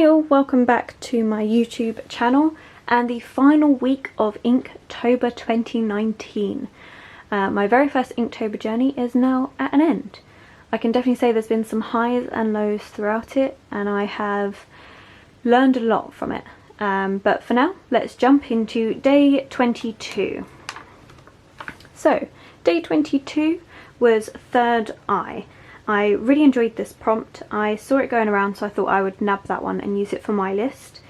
Hi all, welcome back to my YouTube channel and the final week of Inktober 2019. My very first Inktober journey is now at an end. I can definitely say there's been some highs and lows throughout it and I have learned a lot from it. But for now, let's jump into day 22. So, day 22 was Third Eye. I really enjoyed this prompt. I saw it going around, so I thought I would nab that one and use it for my list.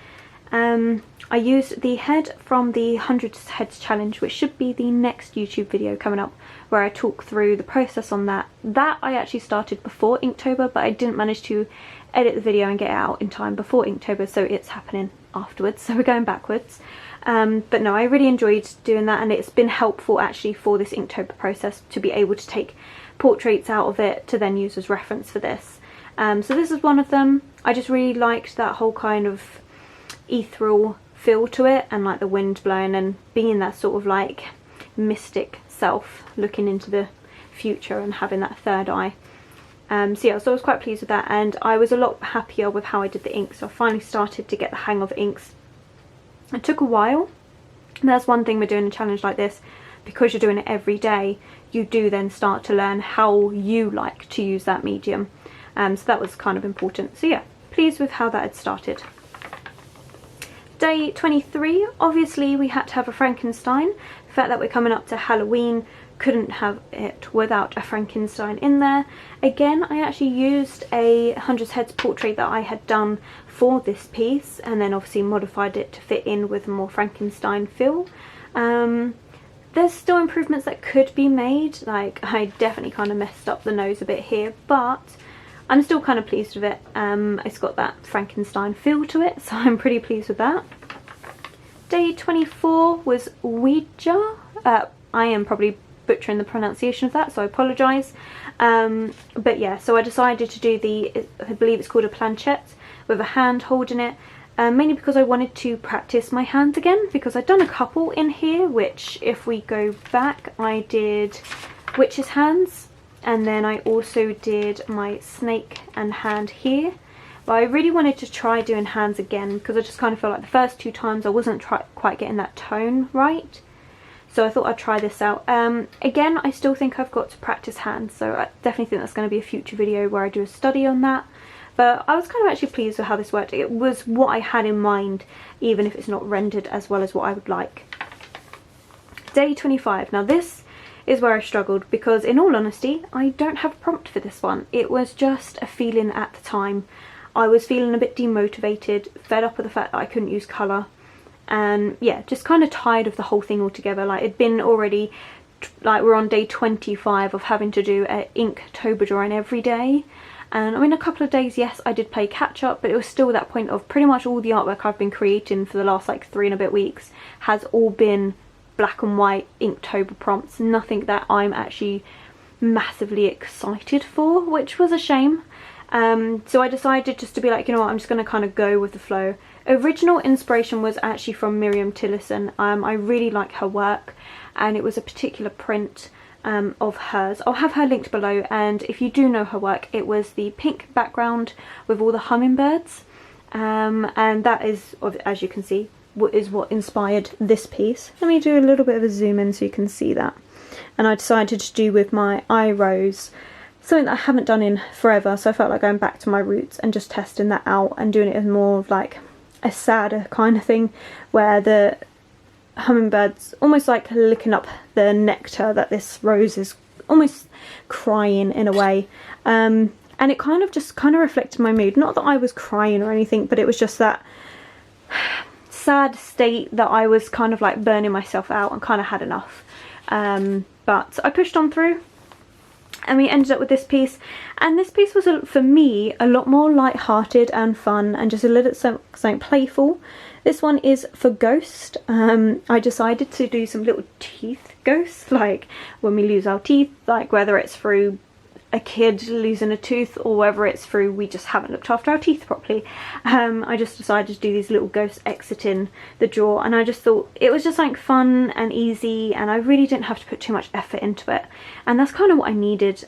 I used the head from the 100 Heads Challenge, which should be the next YouTube video coming up, where I talk through the process on that. That I actually started before Inktober, but I didn't manage to edit the video and get it out in time before Inktober, so it's happening afterwards, so we're going backwards. But no, I really enjoyed doing that, and it's been helpful actually for this Inktober process to be able to take portraits out of it to then use as reference for this. So this is one of them. I just really liked that whole kind of ethereal feel to it, and like the wind blowing and being that sort of like mystic self looking into the future and having that third eye. So yeah, so I was quite pleased with that, and I was a lot happier with how I did the ink, so I finally started to get the hang of inks. It took a while. That's one thing with doing a challenge like this, because you're doing it every day, you do then start to learn how you like to use that medium. So that was kind of important. So yeah, pleased with how that had started. Day 23, obviously we had to have a Frankenstein. The fact that we're coming up to Halloween, couldn't have it without a Frankenstein in there. Again, I actually used a 100 Heads portrait that I had done for this piece, and then obviously modified it to fit in with a more Frankenstein feel. There's still improvements that could be made, like I definitely kind of messed up the nose a bit here, but I'm still kind of pleased with it. It's got that Frankenstein feel to it, so I'm pretty pleased with that. Day 24 was Ouija. I am probably butchering the pronunciation of that, so I apologise. But yeah, so I decided to do the, I believe it's called a planchette, with a hand holding it. Mainly because I wanted to practice my hands again, because I'd done a couple in here, which if we go back, I did witch's hands, and then I also did my snake and hand here. But I really wanted to try doing hands again, because I just kind of feel like the first two times I wasn't quite getting that tone right. So I thought I'd try this out. Again, I still think I've got to practice hands, so I definitely think that's going to be a future video where I do a study on that. But I was kind of actually pleased with how this worked. It was what I had in mind, even if it's not rendered as well as what I would like. Day 25. Now this is where I struggled, because in all honesty, I don't have a prompt for this one. It was just a feeling at the time. I was feeling a bit demotivated, fed up with the fact that I couldn't use colour. And yeah, just kind of tired of the whole thing altogether. Like, it'd been already, like, we're on day 25 of having to do an Inktober drawing every day. And I mean, a couple of days, yes, I did play catch up, but it was still that point of pretty much all the artwork I've been creating for the last like 3 and a bit weeks has all been black and white Inktober prompts. Nothing that I'm actually massively excited for, which was a shame. So I decided just to be like, you know what, I'm just going to kind of go with the flow. Original inspiration was actually from Miriam Tillotson. I really like her work, and it was a particular print of hers. I'll have her linked below, and if you do know her work, it was the pink background with all the hummingbirds, and that is, as you can see, what inspired this piece. Let me do a little bit of a zoom in so you can see that. And I decided to do with my eye rose something that I haven't done in forever, so I felt like going back to my roots and just testing that out and doing it as more of like a sadder kind of thing, where the hummingbirds almost like licking up the nectar that this rose is almost crying in a way, and it kind of reflected my mood. Not that I was crying or anything, but it was just that sad state that I was kind of like burning myself out and kind of had enough. But I pushed on through, and we ended up with this piece, and this piece was for me a lot more light-hearted and fun and just a little something playful. This one is for Ghost. I decided to do some little teeth ghosts, like when we lose our teeth, like whether it's through a kid losing a tooth or whether it's through we just haven't looked after our teeth properly. I just decided to do these little ghosts exiting the drawer, and I just thought it was just like fun and easy, and I really didn't have to put too much effort into it, and that's kind of what I needed.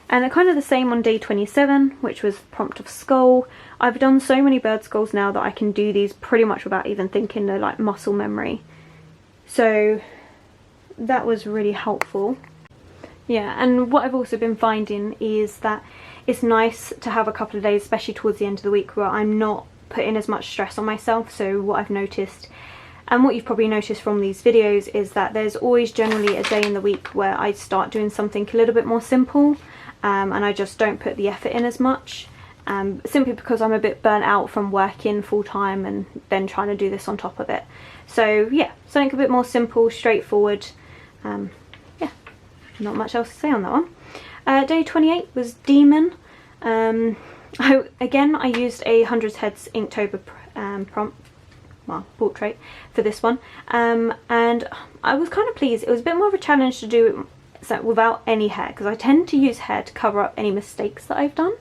And kind of the same on day 27, which was prompt of skull. I've done so many bird skulls now that I can do these pretty much without even thinking. They're like muscle memory. So that was really helpful. Yeah, and what I've also been finding is that it's nice to have a couple of days, especially towards the end of the week, where I'm not putting as much stress on myself. So what I've noticed, and what you've probably noticed from these videos, is that there's always generally a day in the week where I start doing something a little bit more simple, and I just don't put the effort in as much, simply because I'm a bit burnt out from working full-time and then trying to do this on top of it. So yeah, something a bit more simple, straightforward. Yeah, not much else to say on that one. Day 28 was Demon. Again, I used a 100 Heads Inktober portrait for this one, and I was kind of pleased. It was a bit more of a challenge to do it without any hair, because I tend to use hair to cover up any mistakes that I've done.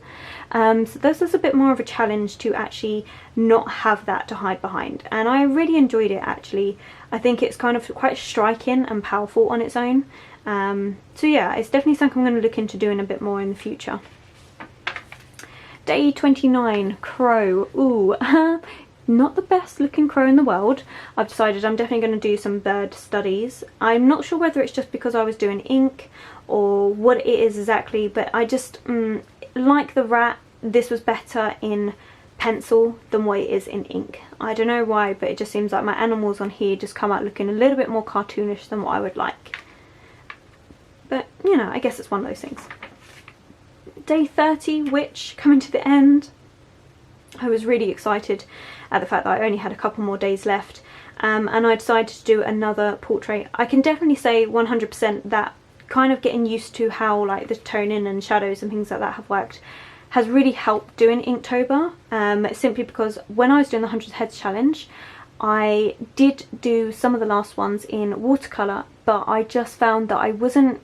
So this was a bit more of a challenge to actually not have that to hide behind, and I really enjoyed it actually. I think it's kind of quite striking and powerful on its own. So yeah, it's definitely something I'm going to look into doing a bit more in the future. Day 29, crow. Ooh, not the best looking crow in the world. I've decided I'm definitely going to do some bird studies. I'm not sure whether it's just because I was doing ink or what it is exactly, but I just, like the rat, this was better in pencil than what it is in ink. I don't know why, but it just seems like my animals on here just come out looking a little bit more cartoonish than what I would like. But, you know, I guess it's one of those things. Day 30, Witch, coming to the end. I was really excited at the fact that I only had a couple more days left, and I decided to do another portrait. I can definitely say 100% that kind of getting used to how like the toning and shadows and things like that have worked has really helped doing Inktober, simply because when I was doing the 100 Heads challenge, I did do some of the last ones in watercolour, but I just found that it wasn't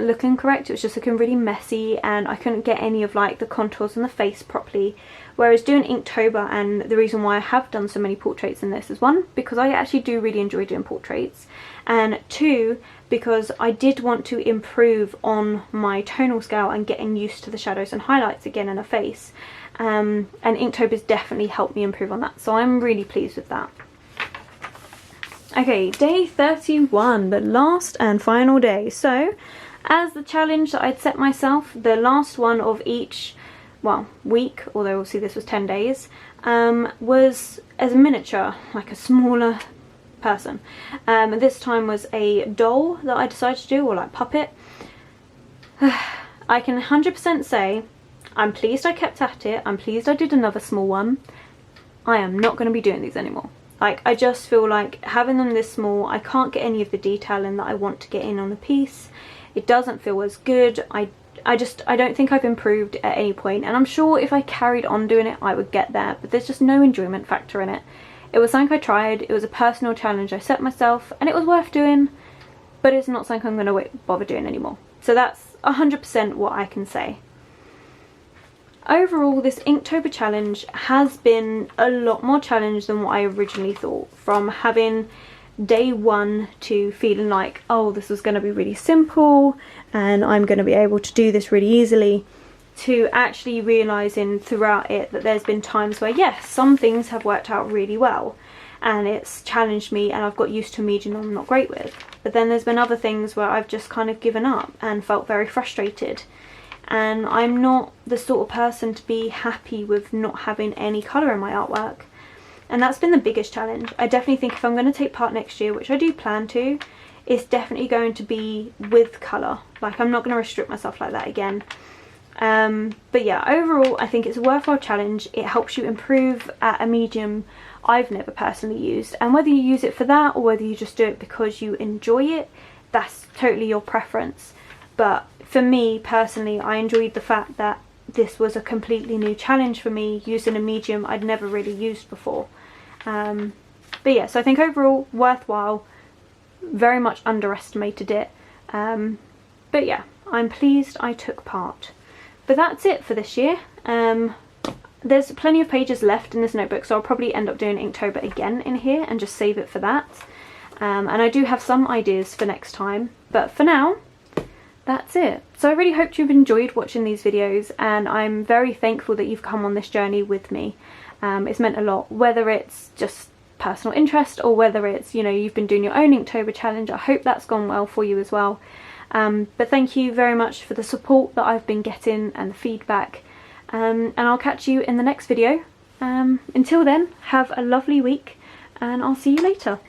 looking correct. It was just looking really messy, and I couldn't get any of like the contours on the face properly. Whereas doing Inktober, and the reason why I have done so many portraits in this is, one, because I actually do really enjoy doing portraits, and two, because I did want to improve on my tonal scale and getting used to the shadows and highlights again in a face. And Inktober's definitely helped me improve on that, so I'm really pleased with that. Okay, day 31, the last and final day. So, as the challenge that I'd set myself, the last one of each, well, week, although obviously this was 10 days, was as a miniature, like a smaller person. This time was a doll that I decided to do, or like puppet. I can 100% say I'm pleased I kept at it. I'm pleased I did another small one. I am not going to be doing these anymore. Like, I just feel like having them this small, I can't get any of the detail in that I want to get in on a piece. It doesn't feel as good. I don't think I've improved at any point, and I'm sure if I carried on doing it I would get there, but there's just no enjoyment factor in it. It was something I tried, it was a personal challenge I set myself, and it was worth doing, but it's not something I'm going to bother doing anymore. So that's 100% what I can say. Overall, this Inktober challenge has been a lot more challenge than what I originally thought. From having day one to feeling like, oh, this was going to be really simple and I'm going to be able to do this really easily, to actually realising throughout it that there's been times where, yes, some things have worked out really well and it's challenged me and I've got used to a medium I'm not great with. But then there's been other things where I've just kind of given up and felt very frustrated. And I'm not the sort of person to be happy with not having any colour in my artwork. And that's been the biggest challenge. I definitely think if I'm going to take part next year, which I do plan to, it's definitely going to be with colour. Like, I'm not going to restrict myself like that again. But yeah, overall, I think it's a worthwhile challenge. It helps you improve at a medium I've never personally used. And whether you use it for that or whether you just do it because you enjoy it, that's totally your preference. But for me personally, I enjoyed the fact that this was a completely new challenge for me, using a medium I'd never really used before. But yeah, so I think overall worthwhile. Very much underestimated it. But yeah, I'm pleased I took part. But that's it for this year. There's plenty of pages left in this notebook, so I'll probably end up doing Inktober again in here and just save it for that. And I do have some ideas for next time. But for now, that's it. So I really hope you've enjoyed watching these videos, and I'm very thankful that you've come on this journey with me. It's meant a lot, whether it's just personal interest or whether it's, you know, you've been doing your own Inktober challenge. I hope that's gone well for you as well. But thank you very much for the support that I've been getting and the feedback, and I'll catch you in the next video. Until then, have a lovely week, and I'll see you later.